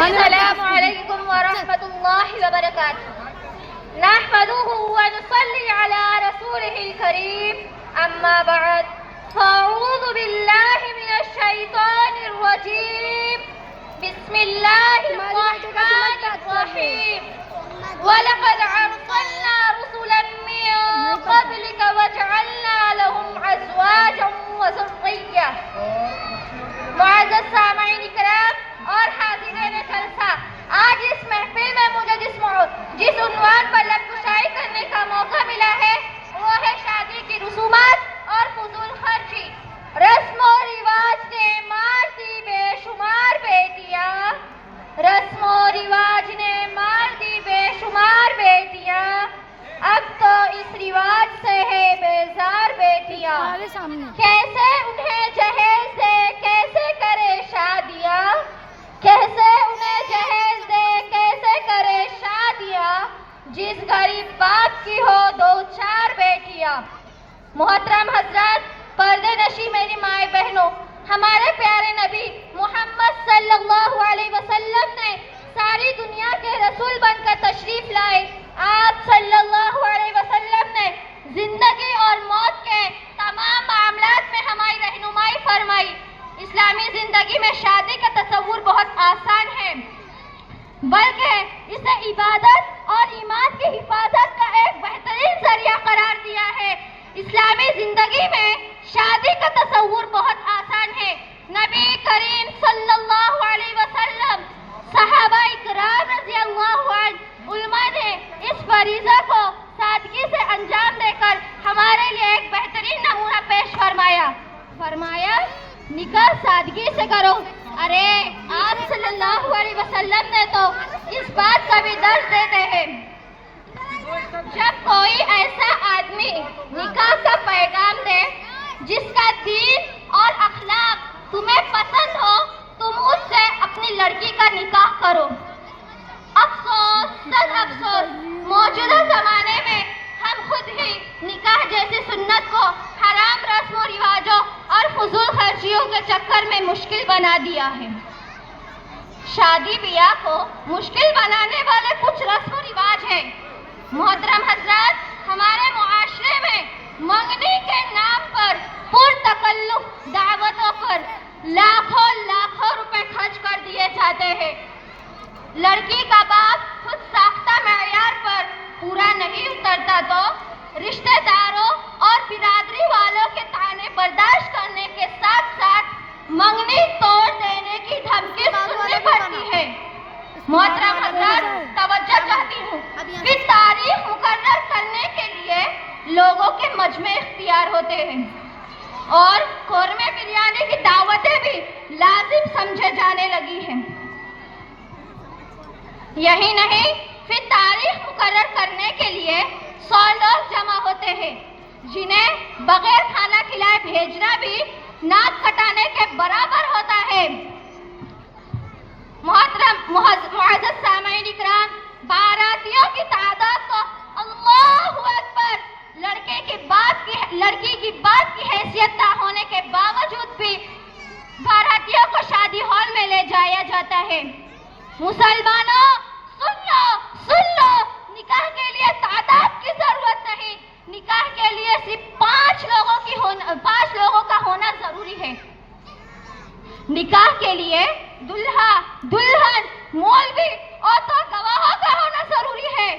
السلام علیکم ورحمۃ اللہ وبرکاتہ. نحمده ونصلي على رسوله الكريم. اما بعد فاعوذ بالله من الشیطان الرجیم. بسم الله الرحمن الرحیم. وَلَقَدْ أَرْسَلْنَا رُسُلًا مِّن قَبْلِكَ وَجَعَلْنَا لَهُمْ أَزْوَاجًا وَذُرِّيَّةً. معزز سامعین کرام اور حاضرین جلسہ، آج اس محفل میں مجھے جس عنوان پر لب کشائی کرنے کا موقع ملا ہے وہ ہے شادی کی رسومات اور فضول خرچی. رسم و رواج نے مار دی بے شمار بیٹیاں، رسم و رواج نے مار دی بے شمار بیٹیاں، اب تو اس رواج سے ہے بیزار بیٹیاں. کیسے انہیں جہیز دے کیسے کرے شادیاں، کیسے انہیں جہیز دے کیسے کرے شادیاں، جس غریب باپ کی ہو دو چار بیٹیاں. محترم حضرات، پردے نشی میری مائیں بہنوں، ہمارے پیارے نبی محمد صلی اللہ علیہ وسلم نے ساری دنیا کے رسول بن کر تشریف لائے. آپ صلی اللہ علیہ وسلم نے زندگی اور موت کے تمام معاملات میں ہماری رہنمائی فرمائی. اسلامی زندگی میں شادی کا تصور بہت آسان ہے، بلکہ اسے عبادت اور ایمان کی حفاظت کا ایک بہترین ذریعہ قرار دیا ہے. اسلامی زندگی میں شادی کا تصور بہت آسان ہے. نبی کریم صلی اللہ علیہ وسلم، صحابہ کرام رضی اللہ عنہ، علماء نے اس فریضہ کو سادگی سے انجام دے کر ہمارے لیے ایک بہترین نمونہ پیش فرمایا. نکاح سادگی سے کرو. ارے آپ صلی اللہ علیہ وسلم نے تو اس بات کا بھی درس دیتے ہیں. جب کوئی ایسا آدمی نکاح کا پیغام دے جس کا دین اور اخلاق تمہیں پسند ہو، تم اس سے اپنی لڑکی کا نکاح کرو. افسوس سد افسوس، موجودہ زمانے میں ہم خود ہی نکاح جیسی سنت کو حرام رسم و رواجوں اور فضول خرچیوں کے چکر میں مشکل بنا دیا ہے. شادی بیاہ کو مشکل بنانے والے کچھ رسم و رواج ہیں. محترم حضرات، ہمارے معاشرے میں منگنی کے نام پر پرتکلف دعوتوں پر لاکھوں روپے خرچ کر دیے جاتے ہیں. لڑکی کا باپ خود ساختہ معیار پر پورا نہیں اترتا تو رشتہ داروں اور برادری والوں کے طعنے برداشت کرنے کے ساتھ ساتھ منگنی توڑ دینے کی دھمکی سننی پڑتی ہے. محترم حضرات، توجہ چاہتی ہوں. پھر تاریخ مقرر کرنے کے لیے لوگوں کے مجمع اختیار ہوتے ہیں اور قورمے بریانی کی دعوتیں بھی لازم سمجھے جانے لگی ہیں. یہی نہیں، پھر تاریخ مقرر کرنے کے لیے 100 لوگ جمع ہوتے ہیں جنہیں بغیر کھانا کھلائے بھیجنا بھی ناک کٹانے کے برابر ہوتا ہے. محترم معزز سامعین کرام، باراتیوں کی تعداد تو اللہ اکبر، لڑکی کی بات کی حیثیت نہ ہونے کے باوجود بھی باراتیوں کو شادی ہال میں لے جایا جاتا ہے. مسلمانوں سن لو، نکاح کے لیے تعداد کی ضرورت نہیں، نکاح کے لیے صرف 5 لوگوں کا ہونا ضروری ہے. نکاح کے لیے دلہا، دلہن، مولوی اور تو گواہوں کا ہونا ضروری ہے.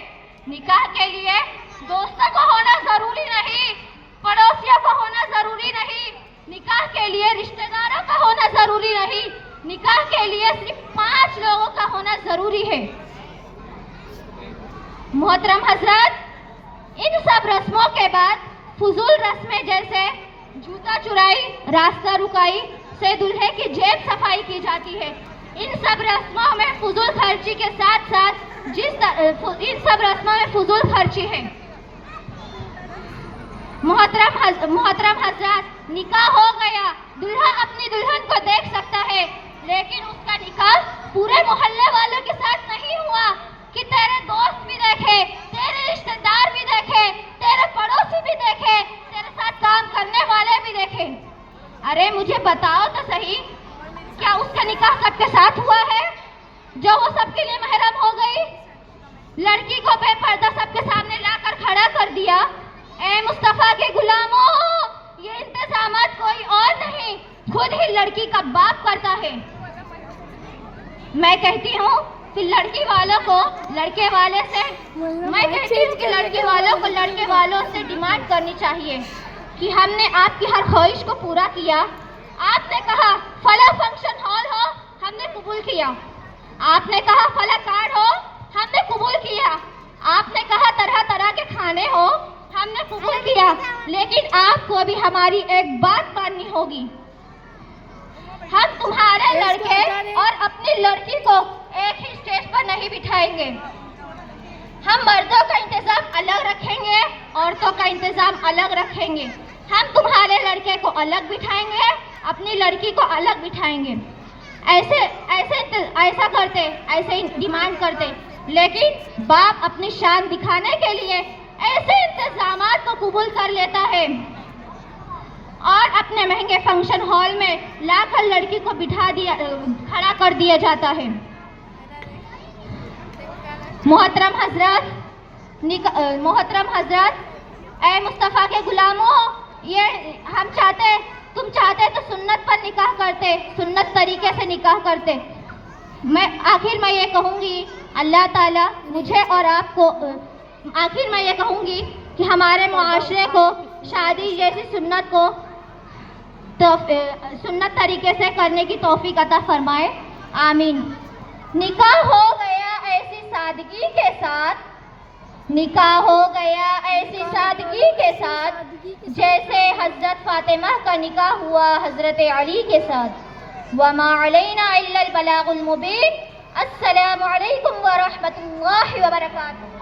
نکاح کے لیے دوستوں کو ہونا ضروری نہیں، پڑوسیوں کو ہونا ضروری نہیں. نکاح کے لیے رشتہ داروں کا ہونا ضروری نہیں. نکاح کے لیے صرف 5 لوگوں کا ہونا ضروری ہے. محترم حضرات، ان سب رسموں کے بعد فضول رسمیں جیسے جوتا چرائی، راستہ رکائی سے دلہے کی جیب صفائی کی جاتی ہے. ان سب رسموں میں فضول خرچی کے ساتھ ساتھ فضول خرچی ہے. محترم حضرات، نکاح ہو گیا، دلہا اپنی دلہن کو دیکھ سکتا ہے، لیکن اس کا نکاح پورے محلے والوں کے ساتھ نہیں ہوا کہ تیرے دوست بھی دیکھے، تیرے رشتہ دار بھی دیکھے، تیرے پڑوسی بھی دیکھے، تیرے ساتھ کام کرنے والے بھی دیکھے. ارے مجھے بتاؤ تو صحیح، کیا اس کا نکاح سب کے ساتھ ہوا ہے؟ جو وہ سب کے لیے محرم ہو گئی، لڑکی کو بے پردہ سب کے سامنے لا کر کھڑا کر دیا۔ اے مصطفیٰ کے غلاموں، یہ انتظامات کوئی اور نہیں، خود ہی لڑکی کا باپ کرتا ہے۔ میں کہتی ہوں کہ لڑکی والوں کو لڑکے والے سے لڑکے والوں سے ڈیمانڈ کرنی چاہیے کہ ہم نے آپ کی ہر خواہش کو پورا کیا۔ آپ نے کہا فلاں فنکشن ہال ہو، ہم نے قبول کیا۔ آپ نے کہا فلاں کارڈ ہو، ہم نے قبول کیا۔ آپ نے کہا طرح طرح کے کھانے ہو، ہم نے قبول کیا۔ لیکن آپ کو ابھی ہماری ایک بات ماننی ہوگی، ہم تمہارے لڑکے اور اپنی لڑکی کو ایک ہی اسٹیج پر نہیں بٹھائیں گے۔ ہم مردوں کا انتظام الگ رکھیں گے، عورتوں کا انتظام الگ رکھیں گے۔ ہم تمہارے لڑکے کو الگ بٹھائیں گے، اپنی لڑکی کو الگ بٹھائیں گے۔ ایسا کرتے، ایسے ڈیمانڈ کرتے، لیکن باپ اپنی شان دکھانے کے لیے ایسے انتظامات کو قبول کر لیتا ہے اور اپنے مہنگے فنکشن ہال میں لا کر لڑکی کو کھڑا کر دیا جاتا ہے۔ محترم حضرات، اے مصطفیٰ کے غلاموں، تم چاہتے تو سنت پر نکاح کرتے، سنت طریقے سے نکاح کرتے۔ آخر میں یہ کہوں گی، اللہ تعالیٰ مجھے اور آپ کو، آخر میں یہ کہوں گی کہ ہمارے معاشرے کو شادی جیسی سنت کو سنت طریقے سے کرنے کی توفیق عطا فرمائے، آمین۔ نکاح ہو گیا ایسی سادگی کے ساتھ، نکاح ہو گیا ایسی سادگی کے ساتھ جیسے حضرت فاطمہ کا نکاح ہوا حضرت علی کے ساتھ۔ وما علینا الا البلاغ المبین۔ السلام علیکم ورحمۃ اللہ وبرکاتہ۔